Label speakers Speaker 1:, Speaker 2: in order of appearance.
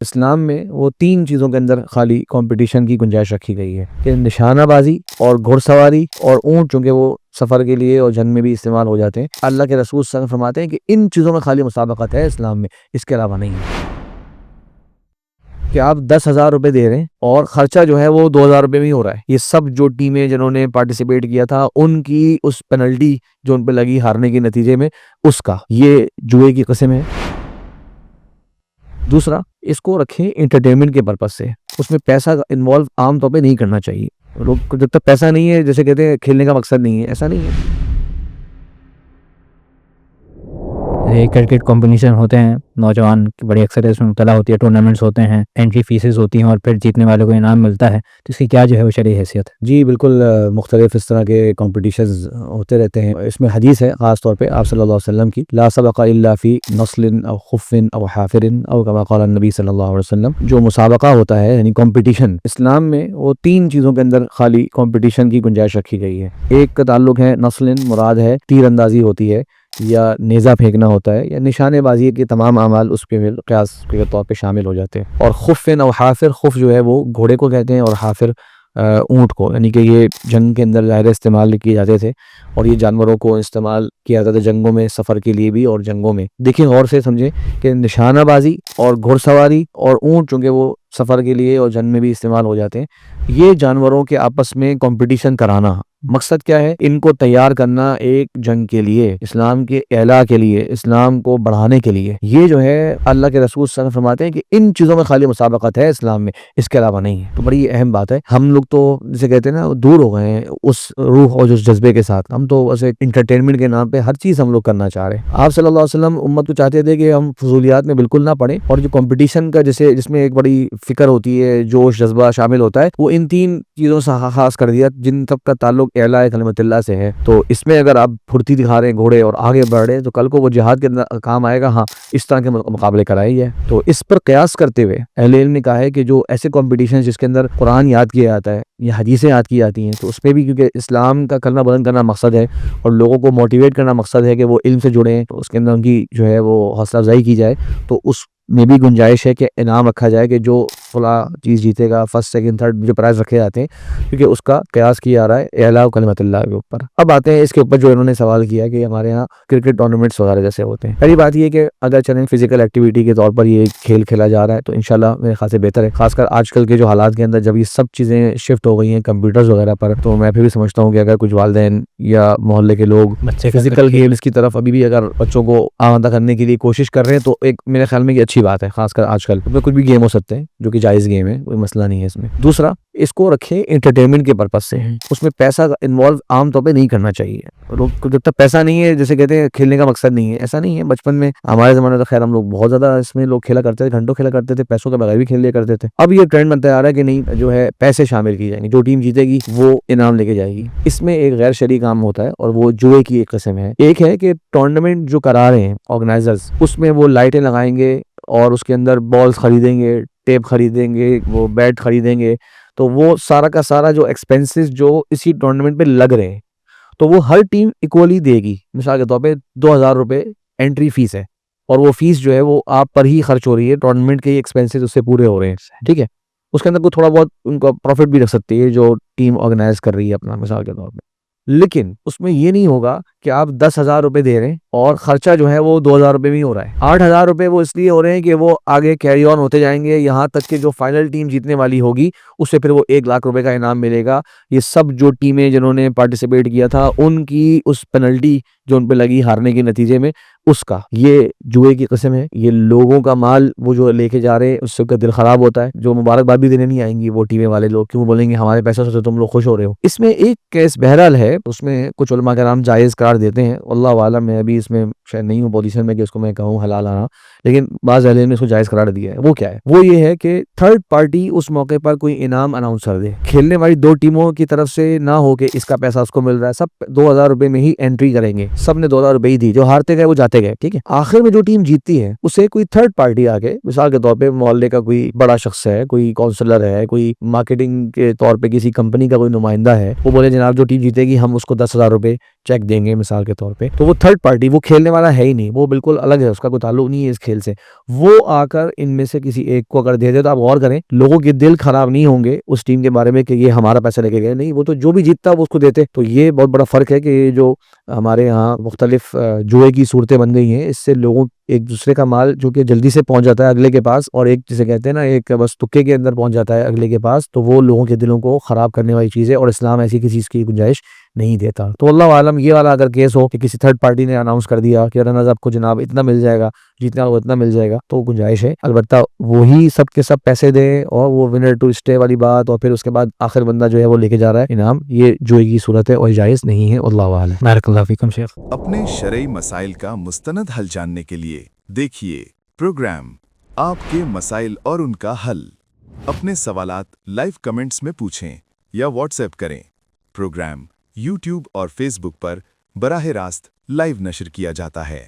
Speaker 1: इस्लाम में वो तीन चीज़ों के अंदर खाली कंपटीशन की गुंजाइश रखी गई है कि निशानाबाजी और घुड़सवारी और ऊँट, चूँकि वो सफ़र के लिए और जंग में भी इस्तेमाल हो जाते हैं। अल्लाह के रसूल सल्लल्लाहु अलैहि वसल्लम फरमाते हैं कि इन चीज़ों में खाली मुसाबक़त है इस्लाम में, इसके अलावा नहीं है। कि आप 10,000 रुपये दे रहे हैं और खर्चा जो है वो 2,000 रुपये में ही हो रहा है। ये सब जो टीमें जिन्होंने पार्टिसिपेट किया था उनकी उस पेनल्टी जो उन पे लगी हारने के नतीजे में, उसका ये जुए की किस्म है। दूसरा, इसको रखें एंटरटेनमेंट के पर्पज से, उसमें पैसा इन्वॉल्व आम तौर पे नहीं करना चाहिए। लोग को जब तक पैसा नहीं है, जैसे कहते हैं खेलने का मकसद नहीं है, ऐसा नहीं है।
Speaker 2: क्रिकेट कॉम्पिटिशन होते हैं, नौजवान की बड़ी अक्सर इसमें मुब्तला होती है, टूर्नामेंट्स होते हैं, एंट्री फीसेस होती हैं और फिर जीतने वाले को इनाम मिलता है, तो इसकी क्या जो है वो शरई हैसियत है?
Speaker 1: जी बिल्कुल, मुख्तलिफ इस तरह के कॉम्पिटिशन्स होते रहते हैं। इसमें हदीस है ख़ास तौर पे आप सल्लल्लाहु अलैहि वसल्लम की, ला सबक़ा इल्ला फ़ी नस्लिन औ खुफ़्फ़िन औ हाफ़िरिन औ कमा क़ाला नबी सल्लल्लाहु अलैहि वसल्लम। जो मुसाबका होता है यानी कॉम्पिटिशन, इस्लाम में वो तीन चीज़ों के अंदर खाली कॉम्पिटिशन की गुंजाइश रखी गई है। एक का ताल्लुक है नस्लिन, मुराद है तीर अंदाजी होती है या नेज़ा फेंकना होता है या निशानेबाजी के तमाम अमाल उसके क़यास के तौर पे शामिल हो जाते हैं। और खुफ़्फ़िन और हाफ़िर, खुफ़ जो है वो घोड़े को कहते हैं और हाफ़िर ऊँट को, यानी कि ये जंग के अंदर ज़ाहिर इस्तेमाल किए जाते थे और ये जानवरों को इस्तेमाल किया जाता था जंगों में, सफ़र के लिए भी और जंगों में। देखिए गौर से समझें कि निशानाबाजी और घुड़सवारी और ऊँट, चूँकि वो सफ़र के लिए और जंग में भी इस्तेमाल हो जाते हैं, ये जानवरों के आपस में कंपटीशन कराना, मकसद क्या है? इनको तैयार करना एक जंग के लिए, इस्लाम के एला के लिए, इस्लाम को बढ़ाने के लिए। ये जो है अल्लाह के रसूल सल्लल्लाहु अलैहि वसल्लम फरमाते हैं कि इन चीज़ों में खाली मुसाबक़त है इस्लाम में, इसके अलावा नहीं है। तो बड़ी अहम बात है। हम लोग तो जिसे कहते हैं ना, दूर हो गए हैं उस रूह और उस जज्बे के साथ। हम तो बस एक एंटरटेनमेंट के नाम पे हर चीज़ हम लोग करना चाह रहे हैं। आप सल्लल्लाहु अलैहि वसल्लम उम्मत को चाहते थे कि हम फजूलियात में बिल्कुल ना पड़े और जो कंपटीशन का जैसे जिसमें एक बड़ी फिक्र होती है, जोश जज्बा शामिल होता है, वो इन तीन चीज़ों से खास कर दिया जिन सब का ताल्लुक एला कलिमतिल्लाह से है। तो इसमें अगर आप फुर्ती दिखा रहे हैं घोड़े और आगे बढ़ रहे हैं, तो कल को वो जिहाद के अंदर काम आएगा। हाँ, इस तरह के मुकाबले कराई है। तो इस पर कयास करते हुए अहले इल्म ने कहा है कि जो ऐसे कॉम्पिटिशन जिसके अंदर कुरान याद किया जाता है या हदीसें याद की जाती हैं, तो उसमें भी क्योंकि इस्लाम का कलमा बुलंद करना मकसद है और लोगों को मोटिवेट करना मकसद है कि वो इल्म से जुड़ें, तो उसके अंदर उनकी जो है वो हौसला अफजाई की जाए, तो उस में भी गुंजाइश है कि इनाम रखा जाए कि जो फला चीज़ जीतेगा, फर्स्ट सेकंड थर्ड जो प्राइज़ रखे जाते हैं, क्योंकि उसका कयास किया जा रहा है एला कलिमतिल्लाह के ऊपर। अब आते हैं इसके ऊपर जो इन्होंने सवाल किया कि हमारे यहाँ क्रिकेट टूर्नामेंट्स वगैरह जैसे होते हैं। पहली बात ये कि अगर चलें फिजिकल एक्टिविटी के तौर पर ये खेल खेला जा रहा है तो इंशाल्लाह मेरे ख्याल से बेहतर है। खासकर आजकल के जो हालात के अंदर जब ये सब चीज़ें शिफ्ट हो गई हैं कंप्यूटर्स वगैरह पर, तो मैं फिर भी समझता हूँ कि अगर कुछ वालिदैन या मोहल्ले के लोग
Speaker 2: बच्चे
Speaker 1: फिजिकल गेम्स की तरफ अभी भी अगर बच्चों को आमादा करने के लिए कोशिश कर रहे हैं, तो एक मेरे ख्याल में ये अच्छी बात है। खासकर आजकल उसमें कुछ भी गेम हो सकते हैं जो कि जायज़ गेम है, कोई मसला नहीं है इसमें। दूसरा, इसको रखें एंटरटेनमेंट के पर्पज से, उसमें पैसा इन्वॉल्व आम तौर पे नहीं करना चाहिए। लोग को जब तक पैसा नहीं है, जैसे कहते हैं खेलने का मकसद नहीं है, ऐसा नहीं है। बचपन में हमारे ज़माने में तो खैर हम लोग बहुत ज़्यादा इसमें लोग खेला करते थे, घंटों खेला करते थे, पैसों के बगैर भी खेल लिया करते थे। अब ये ट्रेंड बनता आ रहा है कि नहीं, जो है पैसे शामिल किए जाएंगे, जो टीम जीतेगी वो इनाम लेके जाएगी। इसमें एक गैर शरई काम होता है और वो जुए की एक किस्म है। एक है कि टूर्नामेंट जो करा रहे हैं ऑर्गेनाइजर्स, उसमें वो लाइटें लगाएंगे और उसके अंदर बॉल्स खरीदेंगे, टेप खरीदेंगे, वो बैट खरीदेंगे, तो वो सारा का सारा जो एक्सपेंसेस जो इसी टूर्नामेंट पे लग रहे हैं, तो वो हर टीम इक्वली देगी। मिसाल के तौर पे 2,000 रुपये एंट्री फीस है और वो फीस जो है वो आप पर ही खर्च हो रही है, टूर्नामेंट के एक्सपेंसेस उससे पूरे हो रहे हैं, ठीक है। उसके अंदर कोई थोड़ा बहुत उनका प्रॉफिट भी रख सकती है जो टीम ऑर्गेनाइज कर रही है अपना, मिसाल के तौर पे। लेकिन उसमें ये नहीं होगा कि आप 10,000 रुपये दे रहे हैं और खर्चा जो है वो 2,000 रुपये में ही हो रहा है। 8,000 रुपये वो इसलिए हो रहे हैं कि वो आगे कैरी ऑन होते जाएंगे, यहाँ तक कि जो फाइनल टीम जीतने वाली होगी उससे फिर वो 1 लाख रुपए का इनाम मिलेगा। ये सब जो टीमें जिन्होंने पार्टिसिपेट किया था उनकी उस पेनल्टी जो उन पे लगी हारने के नतीजे में, उसका ये जुए की किस्म है। ये लोगों का माल वो जो लेके जा रहे हैं, उससे उनका दिल खराब होता है। जो मुबारकबाद भी देने नहीं आएंगी वो टीमें वाले लोग, क्यों बोलेंगे हमारे पैसों से तुम लोग खुश हो रहे हो। इसमें एक केस बहरहाल है, उसमें कुछ उलमा कराम जायज़ करार देते हैं। अल्लाह वाला, मैं अभी इसमें शायद नहीं हूँ पोजीशन में कि उसको मैं कहूँ हलाल आना, लेकिन बाज़ अहले ने इसको जायज़ करार दिया है। वो क्या है? वो ये है कि थर्ड पार्टी उस मौके पर कोई इनाम अनाउंस कर दे, खेलने वाली 2 टीमों की तरफ से ना हो कि इसका पैसा उसको मिल रहा है, सब 2,000 रुपये में ही एंट्री करेंगे, सब ने 2,000 रुपये ही दी, जो हारते गए वो जाते गए, ठीक है। आखिर में जो टीम जीतती है उसे कोई थर्ड पार्टी आके, मिसाल के तौर पे मोहल्ले का कोई बड़ा शख्स है, कोई काउंसलर है, कोई मार्केटिंग के तौर पे किसी कंपनी का कोई नुमाइंदा है, वो बोले जनाब जो टीम जीतेगी हम उसको 10,000 रुपये चेक देंगे मिसाल के तौर पे, तो वो थर्ड पार्टी, वो खेलने वाला है ही नहीं, वो बिल्कुल अलग है, उसका कोई ताल्लुक नहीं है इस खेल से, वो आकर इनमें से किसी एक को अगर दे दे तो आप गौर करें, लोगों के दिल खराब नहीं होंगे उस टीम के बारे में कि ये हमारा पैसा लेके गए, नहीं, वो तो जो भी जीतता वो उसको देते। तो ये बहुत बड़ा फ़र्क है कि ये जो हमारे यहाँ मुख्तलिफ जुए की सूरतें बन गई हैं, इससे लोगों एक दूसरे का माल जो कि जल्दी से पहुंच जाता है अगले के पास, और एक जिसे कहते हैं ना, एक बस तुक्के के अंदर पहुंच जाता है अगले के पास, तो वो लोगों के दिलों को ख़राब करने वाली चीज़ है, और इस्लाम ऐसी किसी चीज़ की गुंजाइश नहीं देता। तो अल्लाह आलम, ये वाला अगर केस हो कि किसी थर्ड पार्टी ने अनाउंस कर दिया कि रनर्स अप को जनाब इतना मिल जाएगा, जीतना वो इतना मिल जाएगा, तो गुंजाइश है, अलबत्ता वही सब के सब पैसे दे और वो विनर टू स्टे वाली बात, और फिर उसके बाद आखिर बंदा जो है वो लेके जा रहा है इनाम, ये जुए की सूरत है और जायज़ नहीं है। अल्लाह आलम।
Speaker 2: बारकल्लाहु फीकुम शेख।
Speaker 3: अपने शरई मसाइल का मुस्तनद हल जानने के लिए देखिए प्रोग्राम आपके मसाइल और उनका हल। अपने सवालात लाइव कमेंट्स में पूछें या व्हाट्सएप करें। प्रोग्राम यूट्यूब और फेसबुक पर बराह रास्त लाइव नशर किया जाता है।